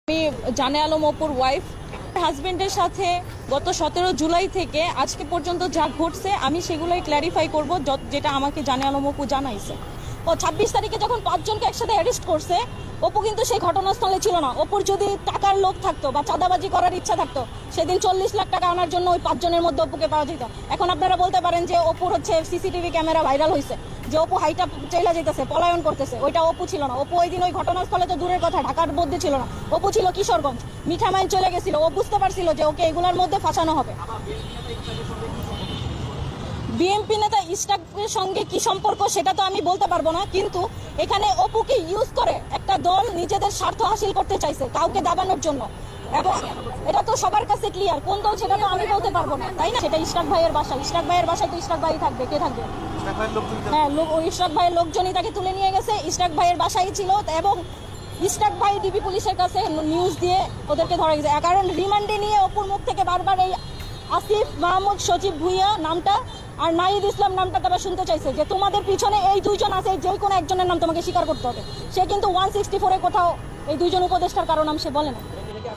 আমি জানে আলম অপুর ওয়াইফ। হাজবেন্ডের সাথে গত 17 জুলাই থেকে আজকে পর্যন্ত যা ঘটছে আমি সেগুলোই ক্ল্যারিফাই করব, যেটা আমাকে জানে আলম অপু জানাইছে। ও 26 তারিখে যখন 5 জনকে একসাথে অ্যারেস্ট করছে, অপু কিন্তু সেই ঘটনাস্থলে ছিল না। অপুর যদি টাকার লোভ থাকতো বা চাঁদাবাজি করার ইচ্ছা থাকতো, সেদিন 40 লাখ টাকা আনার জন্য ওই 5 জনের মধ্যে অপুকে পাওয়া যেত। এখন আপনারা বলতে পারেন যে অপুর হচ্ছে সিসিটিভি ক্যামেরা ভাইরাল হয়েছে, যে অপু হাইটা চাইলা যেতেছে, পলায়ন করতেছে, ওইটা অপু ছিল না। অপু ওই দিন ওই ঘটনাস্থলে তো দূরের কথা, ঢাকার মধ্যে ছিল না। অপু ছিল কিশোরগঞ্জ, মিঠামাইল চলে গেছিল। ও বুঝতে পারছিল যে ওকে এগুলোর মধ্যে ফাঁসানো হবে। বিএনপি নেতা ইশরাকের সঙ্গে কি সম্পর্ক সেটা তো আমি বলতে পারবো না, কিন্তু এখানে অপুকে ইউজ করে একটা দল নিজেদের স্বার্থ হাসিল করতে চাইছে কাউকে দাবানোর জন্য, এবং এটা তো সবার কাছে ক্লিয়ার। কোন দল সেটা তো আমি বলতে পারবো না, তাই না? সেটা ইশরাক ভাইয়ের বাসা, ইশরাক ভাইয়ের বাসায় তো ইশরাক ভাই থাকবে, কে থাকবে? হ্যাঁ, ইশরাক ভাইয়ের লোকজনই তাকে তুলে নিয়ে গেছে, ইশরাক ভাইয়ের বাসায় ছিল, এবং ইশরাক ভাই ডিবি পুলিশের কাছে নিউজ দিয়ে ওদেরকে ধরা গেছে। কারণ রিমান্ডে নিয়ে অপুর মুখ থেকে বারবার এই আসিফ মাহমুদ সচিব ভুইয়া নামটা আর নাহিদ ইসলাম নামটা তারা শুনতে চাইছে, যে তোমাদের পিছনে এই দুইজন আছে, যে কোনো একজনের নাম তোমাকে স্বীকার করতে হবে। সে কিন্তু 164-এ কোথাও এই দুইজন উপদেষ্টার কারণ সে বলে না।